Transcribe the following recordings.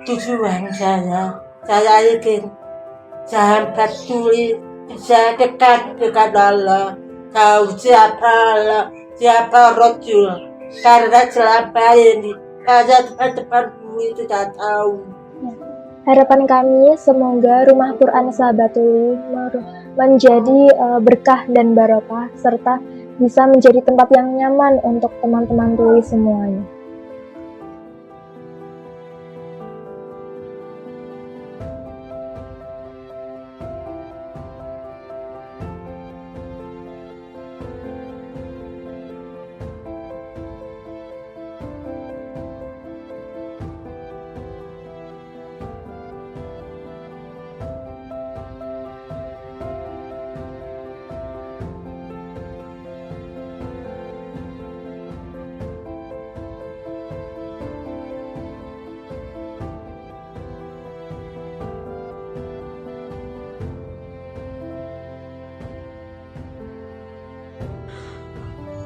tujuan saya ingin sahabat tuli bisa dekat dengan Allah, tahu siapa Allah, siapa Rasul, karena selama ini saya teman-teman tuli tidak tahu. Harapan kami semoga Rumah Quran Sahabat Tuli menjadi berkah dan barokah serta bisa menjadi tempat yang nyaman untuk teman-teman tuli semuanya.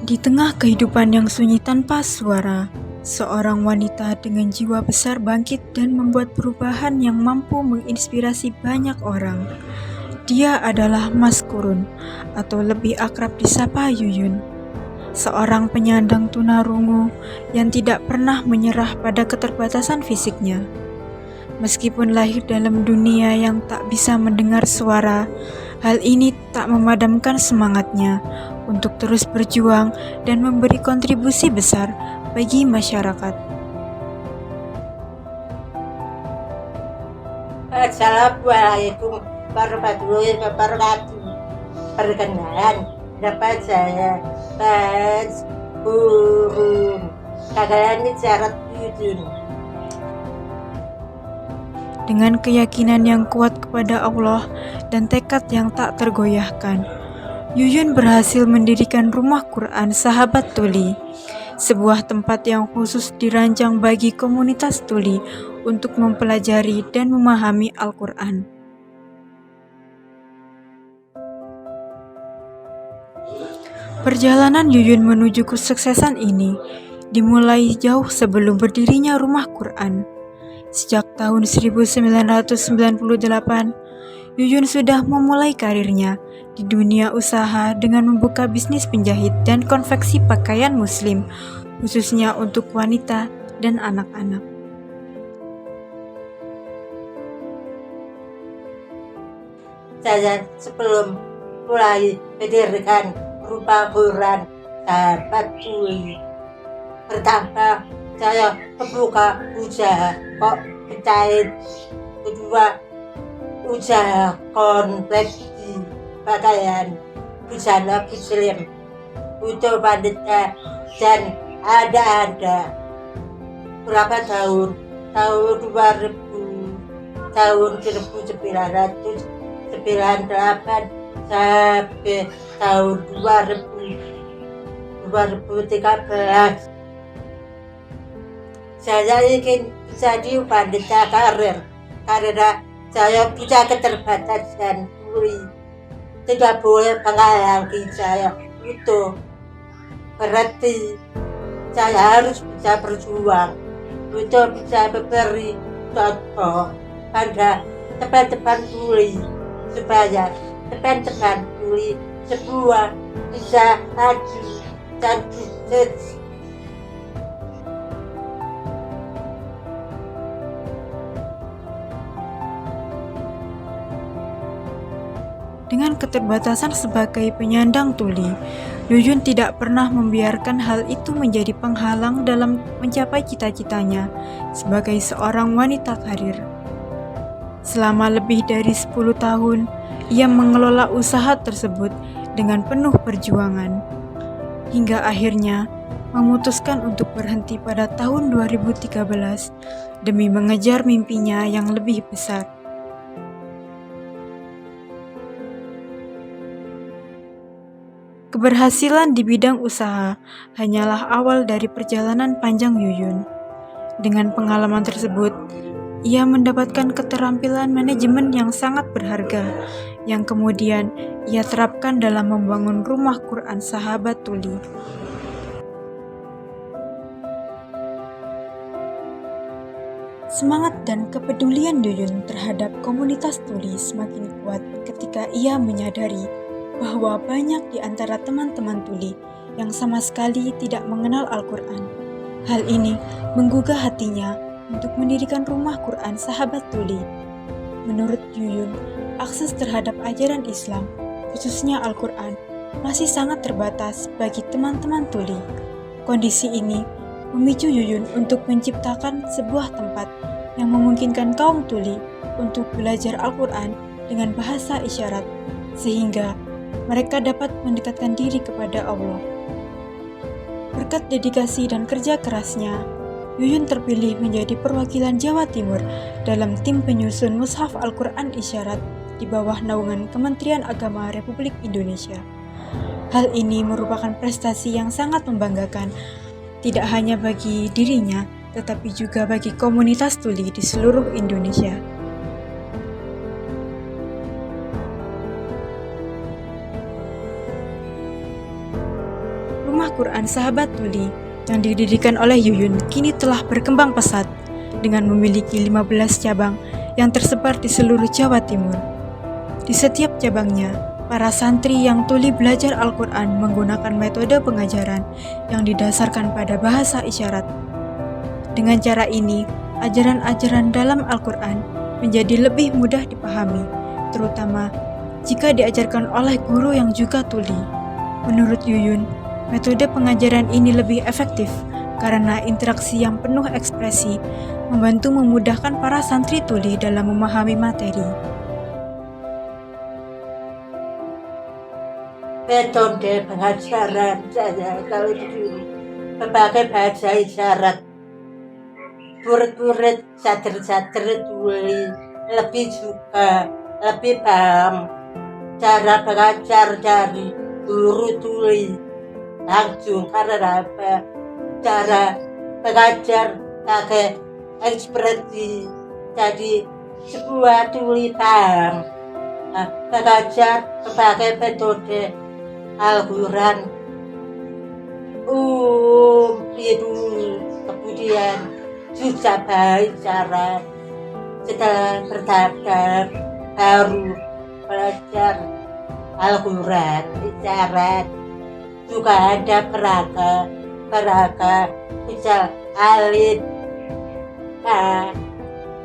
Di tengah kehidupan yang sunyi tanpa suara, seorang wanita dengan jiwa besar bangkit dan membuat perubahan yang mampu menginspirasi banyak orang. Dia adalah Mas Kurun, atau lebih akrab disapa Yuyun. Seorang penyandang tunarungu yang tidak pernah menyerah pada keterbatasan fisiknya. Meskipun lahir dalam dunia yang tak bisa mendengar suara, hal ini tak memadamkan semangatnya untuk terus berjuang dan memberi kontribusi besar bagi masyarakat. Assalamualaikum warahmatullahi wabarakatuh. Perkenalan, nama saya Mas Kurun. Kalian syarat Yuyun. Dengan keyakinan yang kuat kepada Allah dan tekad yang tak tergoyahkan, Yuyun berhasil mendirikan Rumah Quran Sahabat Tuli, sebuah tempat yang khusus dirancang bagi komunitas tuli untuk mempelajari dan memahami Al-Quran. Perjalanan Yuyun menuju kesuksesan ini dimulai jauh sebelum berdirinya Rumah Quran. Sejak tahun 1998, Yuyun sudah memulai karirnya di dunia usaha dengan membuka bisnis penjahit dan konveksi pakaian muslim, khususnya untuk wanita dan anak-anak. Saya sebelum mulai mendirikan Rumah Quran Sahabat Tuli, pertama saya membuka usaha kok penjahit, kedua usaha konveksi pakaian busana muslim untuk wanita dan ada berapa tahun 1998 sampai tahun 2013 saya ingin jadi wanita karir karena saya punya keterbatasan tuli, tidak boleh menghalangi saya itu. Berarti saya harus bisa berjuang untuk bisa memberi contoh pada teman-teman tuli supaya teman-teman tuli semua bisa maju dan sukses. Dengan keterbatasan sebagai penyandang tuli, Yuyun tidak pernah membiarkan hal itu menjadi penghalang dalam mencapai cita-citanya sebagai seorang wanita karir. Selama lebih dari 10 tahun, ia mengelola usaha tersebut dengan penuh perjuangan, hingga akhirnya memutuskan untuk berhenti pada tahun 2013 demi mengejar mimpinya yang lebih besar. Keberhasilan di bidang usaha hanyalah awal dari perjalanan panjang Yuyun. Dengan pengalaman tersebut, ia mendapatkan keterampilan manajemen yang sangat berharga, yang kemudian ia terapkan dalam membangun Rumah Quran Sahabat Tuli. Semangat dan kepedulian Yuyun terhadap komunitas tuli semakin kuat ketika ia menyadari bahwa banyak di antara teman-teman tuli yang sama sekali tidak mengenal Al-Quran. Hal ini menggugah hatinya untuk mendirikan rumah Quran sahabat tuli. Menurut Yuyun, akses terhadap ajaran Islam, khususnya Al-Quran, masih sangat terbatas bagi teman-teman tuli. Kondisi ini memicu Yuyun untuk menciptakan sebuah tempat yang memungkinkan kaum tuli untuk belajar Al-Quran dengan bahasa isyarat, sehingga mereka dapat mendekatkan diri kepada Allah. Berkat dedikasi dan kerja kerasnya, Yuyun terpilih menjadi perwakilan Jawa Timur dalam tim penyusun Mushaf Al-Quran Isyarat di bawah naungan Kementerian Agama Republik Indonesia. Hal ini merupakan prestasi yang sangat membanggakan, tidak hanya bagi dirinya, tetapi juga bagi komunitas tuli di seluruh Indonesia. Rumah Quran Sahabat Tuli yang didirikan oleh Yuyun kini telah berkembang pesat dengan memiliki 15 cabang yang tersebar di seluruh Jawa Timur. Di setiap cabangnya, para santri yang tuli belajar Al-Quran menggunakan metode pengajaran yang didasarkan pada bahasa isyarat. Dengan cara ini, ajaran-ajaran dalam Al-Quran menjadi lebih mudah dipahami, terutama jika diajarkan oleh guru yang juga tuli. Menurut Yuyun, metode pengajaran ini lebih efektif karena interaksi yang penuh ekspresi membantu memudahkan para santri tuli dalam memahami materi. Metode pengajaran saya kalau dulu memakai bahasa isyarat. Murid-murid sadar-sadar tuli lebih suka, lebih paham cara pengajar dari guru tuli langsung karena apa? Cara pengajar pakai ekspresi, jadi sebuah tuli paham. Pengajar pakai metode Al-Quran itu kemudian susah baik cara setelah bertahap baru belajar Al-Quran isyarat. Juga ada peraga misal alif ba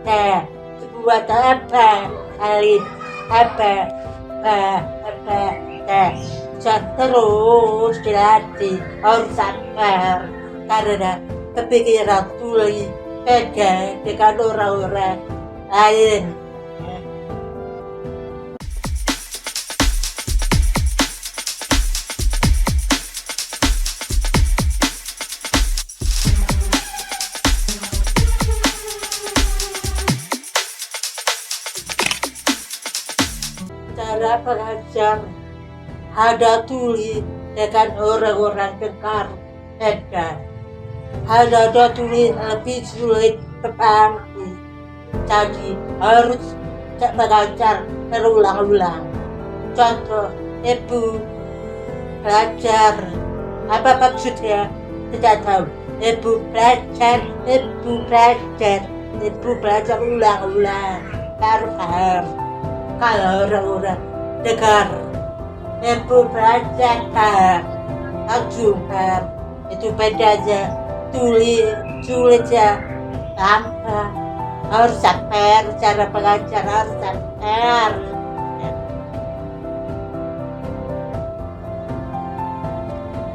ta, sebuah apa alif apa ba ta, terus dilatih, harus sabar karena kepikiran tuli beda dengan orang-orang lain. Cara pengajar ada tuli dengan orang-orang dengar beda. Ada tuli lebih sulit dipahami, jadi harus mengajar berulang-ulang. Contoh, ibu belajar, apa maksudnya? Tidak tahu. Ibu belajar ulang-ulang, baru paham. Kalau orang-orang dengar, ibu belajar paham, langsung paham. Itu bedanya, sulit ya, gampang. Harus sabar, cara pengajar harus sabar.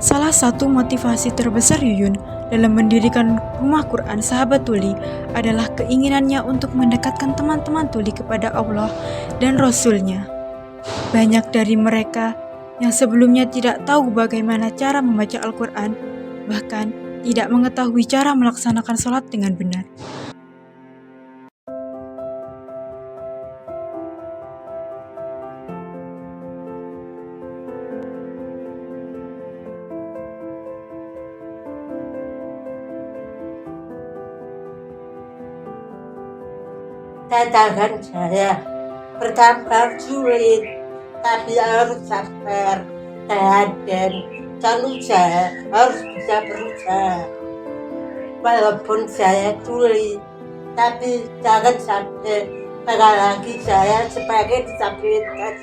Salah satu motivasi terbesar Yuyun dalam mendirikan Rumah Quran Sahabat Tuli adalah keinginannya untuk mendekatkan teman-teman tuli kepada Allah dan Rasul-Nya. Banyak dari mereka yang sebelumnya tidak tahu bagaimana cara membaca Al-Quran, bahkan tidak mengetahui cara melaksanakan sholat dengan benar. Tantangan saya pertama sulit, tapi harus sabar dan harus bisa berusaha. Walaupun saya tuli, tapi jangan sampai sekali lagi saya sebagai disabilitas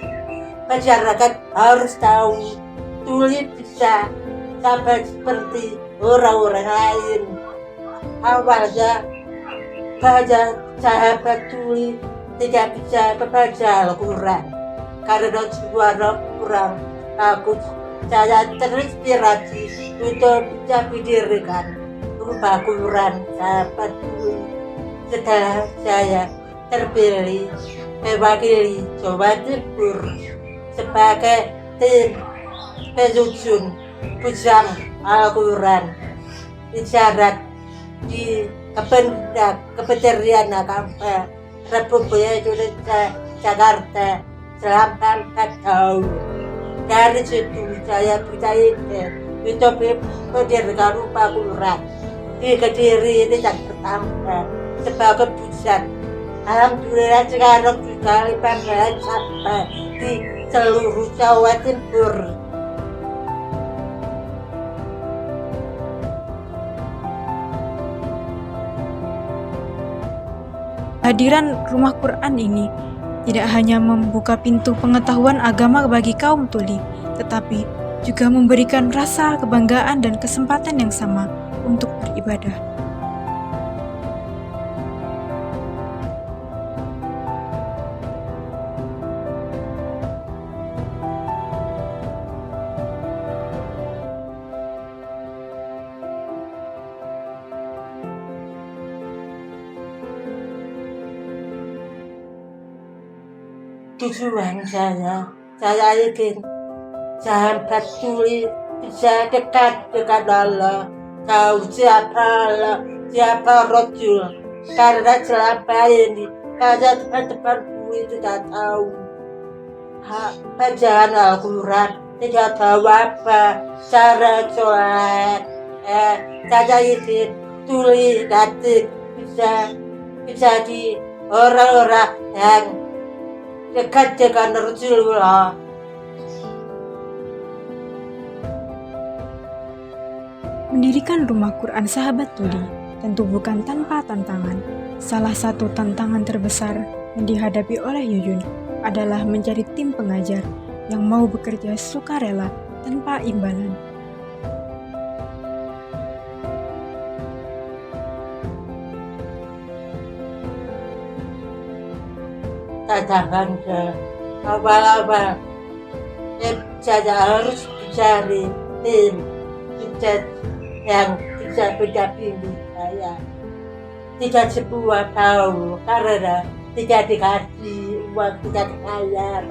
masyarakat harus tahu tuli bisa sampai seperti orang-orang lain. Awalnya banyak sahabat tuli tidak bisa membaca Al-Quran karena suara kurang bagus. Saya terinspirasi untuk bisa mendirikan rumah Quran sahabat tuli. Setelah saya terpilih mewakili Jawa Timur sebagai tim penyusun pusang Al-Quran isyarat di Kementerian Agama Republik Indonesia Jakarta selama 4 tahun. Dari situ saya percaya untuk mendirikan rumah Quran di Kediri ini yang pertama sebagai pusat. Alhamdulillah sekarang sudah 15 sampai di seluruh Jawa Timur. Hadiran rumah Quran ini tidak hanya membuka pintu pengetahuan agama bagi kaum tuli, tetapi juga memberikan rasa kebanggaan dan kesempatan yang sama untuk beribadah. Tujuan saya ingin sahabat tuli bisa dekat dengan Allah, tahu siapa Allah, siapa Rasul. Karena selama ini banyak teman-teman tuli tidak tahu bacaan Al-Quran, tidak tahu apa cara sholat. Saya ingin tuli nanti bisa di orang-orang yang dekat dengan Rasulullah. Mendirikan rumah Quran sahabat tuli tentu bukan tanpa tantangan. Salah satu tantangan terbesar yang dihadapi oleh Yuyun adalah mencari tim pengajar yang mau bekerja sukarela tanpa imbalan. Tantangan awal-awal saya harus mencari tim yang bisa mendampingi saya. Tidak semua tahu karena tidak dikasih uang, tidak dibayar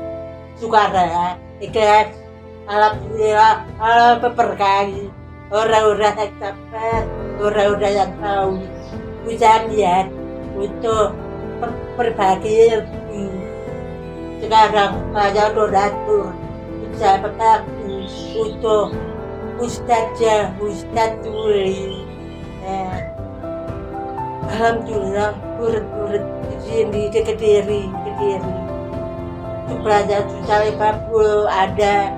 sukarela. Ikhlas, alhamdulillah, Allah memberkahi orang-orang yang sabar, orang-orang yang tahu bisa lihat untuk berbagi ilmu. Sekarang saya donatur bisa berbagi untuk Ustaz tuli. Alhamdulillah murid-murid di sini di Kediri jumlahnya sudah 50 ada,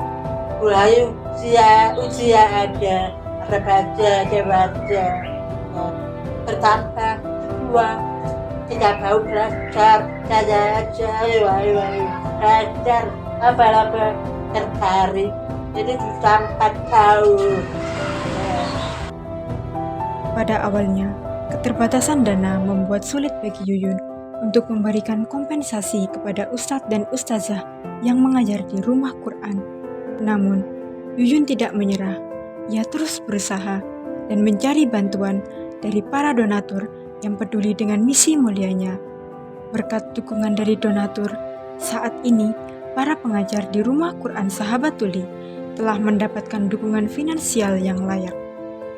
mulai usia ada, remaja, dewasa bertambah semua. Tidak mau belajar, saya aja belajar apa-apa tertarik. Jadi sudah 4 tahun. Pada awalnya, keterbatasan dana membuat sulit bagi Yuyun untuk memberikan kompensasi kepada ustadz dan ustazah yang mengajar di rumah Quran. Namun, Yuyun tidak menyerah. Ia terus berusaha dan mencari bantuan dari para donatur yang peduli dengan misi mulianya. Berkat dukungan dari donatur, saat ini para pengajar di rumah Quran sahabat tuli telah mendapatkan dukungan finansial yang layak,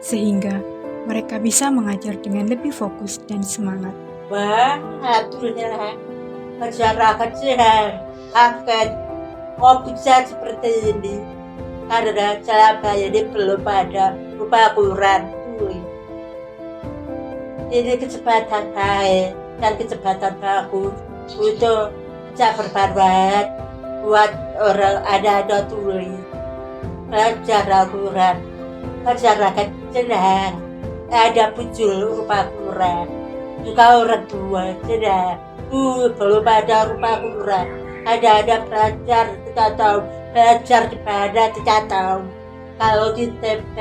sehingga mereka bisa mengajar dengan lebih fokus dan semangat. Wah, alhamdulillah masyarakat sehat, kaget kok bisa seperti ini karena selama ini belum ada rumah Quran tuli. Ini kesempatan baik dan kesempatan bagus untuk bisa bermanfaat buat orang anak-anak tuli. Belajar Al-Quran, masyarakat senang ada muncul rumah Quran juga orang tua sudah belum ada rumah Quran, ada belajar 3 tahun, belajar di mana 3 tahun. Kalau di TP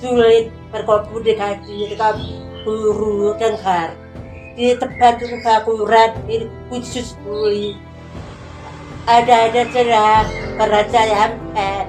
sulit berkomunikasi dengan guru dengar, di tempat rumah Quran di khusus tuli ada cerah kerajaan pen.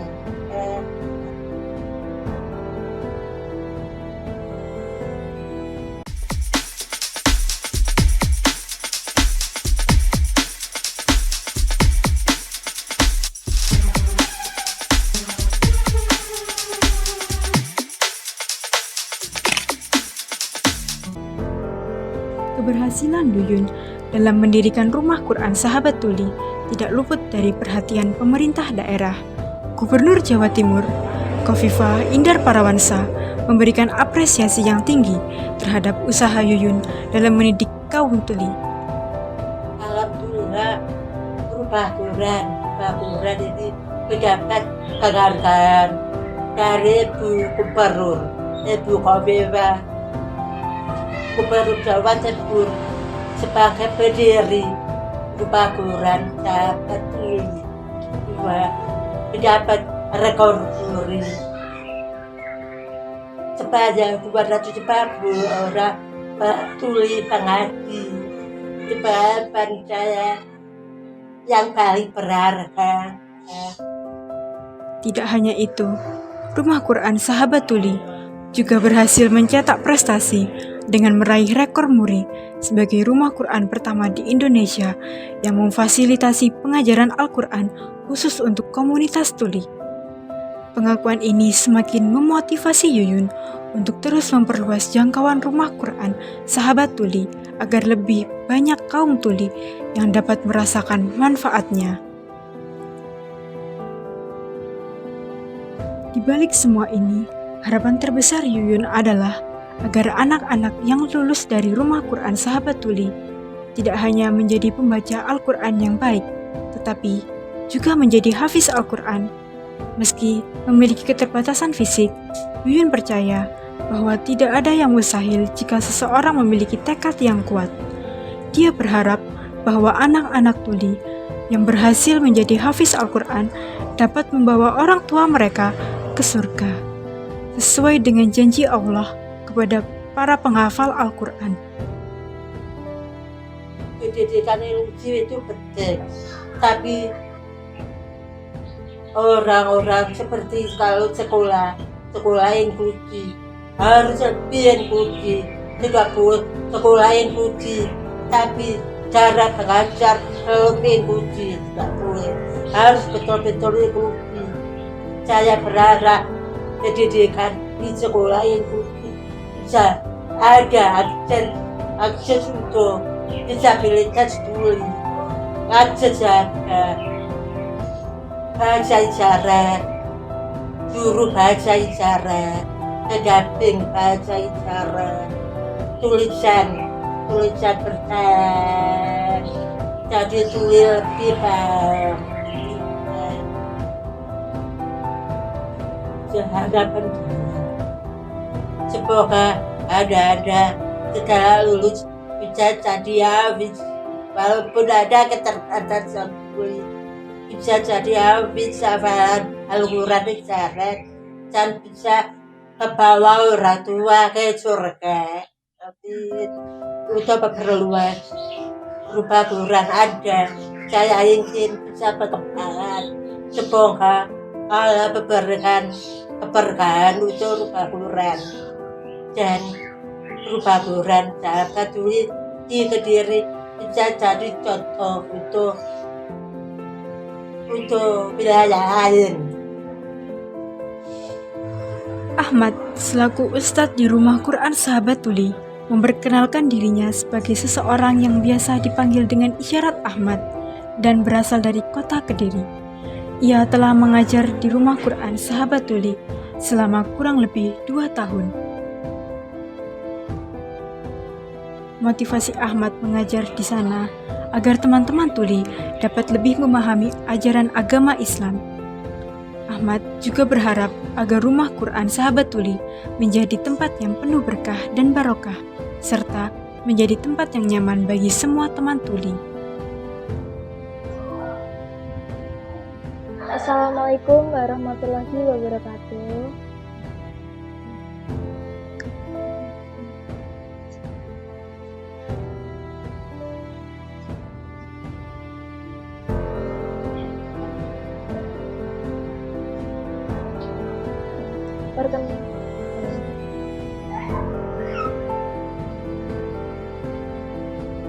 Keberhasilan Yuyun dalam mendirikan Rumah Quran Sahabat Tuli tidak luput dari perhatian pemerintah daerah. Gubernur Jawa Timur, Khofifah Indar Parawansa, memberikan apresiasi yang tinggi terhadap usaha Yuyun dalam mendidik kaum tuli. Alhamdulillah, Rumah Quran ini mendapat penghargaan dari Ibu Gubernur, Ibu Khofifah, Gubernur Jawa Timur sebagai pendiri Rumah Quran Sahabat Tuli, mendapat rekor muri sebanyak 240 orang tuli pengaji. Sebab saya yang paling berharga. Tidak hanya itu, Rumah Quran Sahabat Tuli juga berhasil mencetak prestasi dengan meraih rekor muri sebagai rumah Quran pertama di Indonesia yang memfasilitasi pengajaran Al-Quran khusus untuk komunitas tuli. Pengakuan ini semakin memotivasi Yuyun untuk terus memperluas jangkauan rumah Quran Sahabat Tuli agar lebih banyak kaum tuli yang dapat merasakan manfaatnya. Di balik semua ini, harapan terbesar Yuyun adalah agar anak-anak yang lulus dari Rumah Quran Sahabat Tuli tidak hanya menjadi pembaca Al-Quran yang baik, tetapi juga menjadi hafiz Al-Quran. Meski memiliki keterbatasan fisik, Yuyun percaya bahwa tidak ada yang mustahil jika seseorang memiliki tekad yang kuat. Dia berharap bahwa anak-anak tuli yang berhasil menjadi hafiz Al-Quran dapat membawa orang tua mereka ke surga, sesuai dengan janji Allah kepada para penghafal Al-Quran. Pendidikan inklusif itu penting, tapi orang-orang seperti kalau sekolah inklusif harus lebih inklusif, tidak boleh sekolah inklusif tapi cara mengajar lebih inklusif, tidak boleh, harus betul-betul inklusif. Saya berharap pendidikan di sekolah inklusif bisa ada akses untuk disabilitas tuli, akses ada bahasa isyarat, guru bahasa isyarat, pendamping bahasa isyarat, tulisan berteks, jadi tuli lebih paham. Harapan semoga ada setelah lulus bisa jadi hafiz, walaupun ada keterbatasan kulit bisa jadi hafiz hafalan Al-Quran isyarat dan bisa membawa orang tua ke surga. Tapi untuk keperluan Rumah Quran ada, saya ingin bisa berkembang. Semoga Allah memberikan keberkahan untuk Rumah Quran dan Rumah Quran Sahabat Tuli di Kediri bisa jadi contoh untuk wilayah lain. Ahmad, selaku Ustadz di Rumah Quran Sahabat Tuli, memperkenalkan dirinya sebagai seseorang yang biasa dipanggil dengan isyarat Ahmad dan berasal dari kota Kediri. Ia telah mengajar di Rumah Quran Sahabat Tuli selama kurang lebih 2 tahun. Motivasi Ahmad mengajar di sana agar teman-teman tuli dapat lebih memahami ajaran agama Islam. Ahmad juga berharap agar Rumah Quran Sahabat Tuli menjadi tempat yang penuh berkah dan barokah, serta menjadi tempat yang nyaman bagi semua teman tuli. Assalamualaikum warahmatullahi wabarakatuh.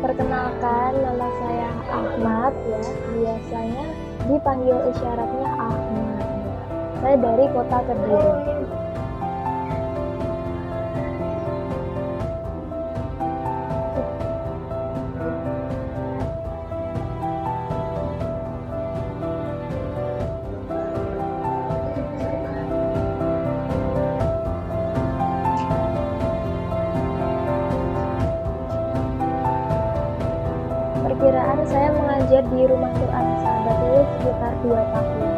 Perkenalkan, nama saya Ahmad ya, biasanya dipanggil isyaratnya Ahmad. Saya dari kota Kediri. Perkiraan saya mengajar di Rumah Quran Sahabat Tulis sekitar 2 tahun.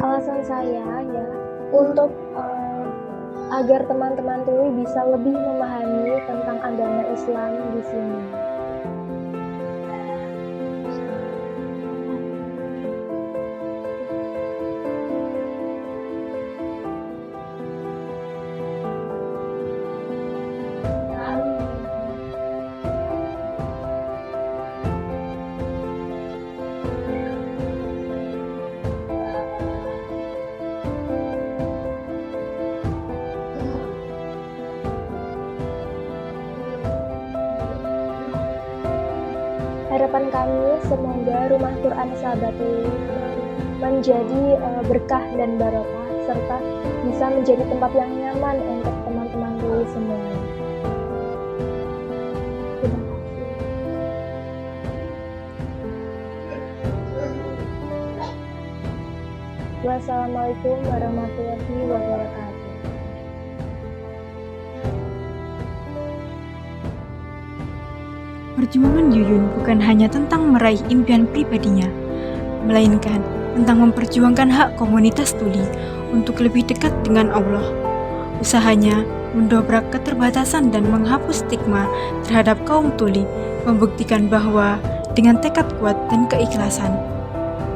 Alasan saya ya untuk agar teman-teman tuli bisa lebih memahami tentang agama Islam di sini. Harapan kami semoga Rumah Quran Sahabat Tuli menjadi berkah dan barokah serta bisa menjadi tempat yang nyaman untuk teman-teman tuli semuanya. Terima kasih. Wassalamualaikum warahmatullahi wabarakatuh. Perjuangan Yuyun bukan hanya tentang meraih impian pribadinya, melainkan tentang memperjuangkan hak komunitas tuli untuk lebih dekat dengan Allah. Usahanya mendobrak keterbatasan dan menghapus stigma terhadap kaum tuli, membuktikan bahwa dengan tekad kuat dan keikhlasan,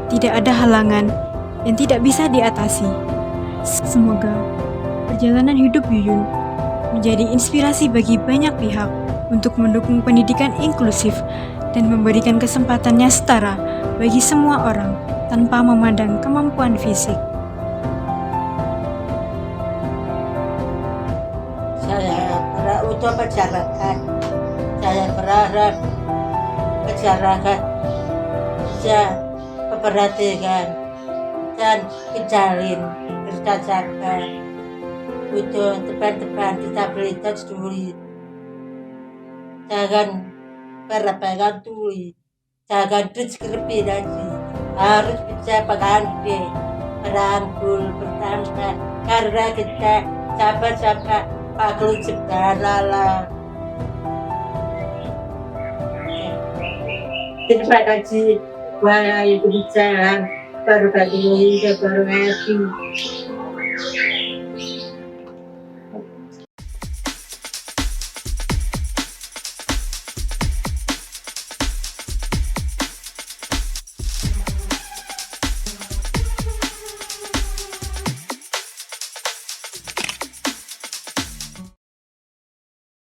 tidak ada halangan yang tidak bisa diatasi. Semoga perjalanan hidup Yuyun menjadi inspirasi bagi banyak pihak untuk mendukung pendidikan inklusif dan memberikan kesempatannya setara bagi semua orang tanpa memandang kemampuan fisik. Saya untuk masyarakat, saya berharap masyarakat bisa memperhatikan dan menjalin kerjasama untuk teman-teman disabilitas tuli. Jangan berpegang tuli, jangan diskriminasi, harus bisa menghargai, merangkul bersama, karena kita sama-sama makhluk ciptaan Allah. Terima kasih. Waalaikumsalam warahmatullahi wabarakatuh.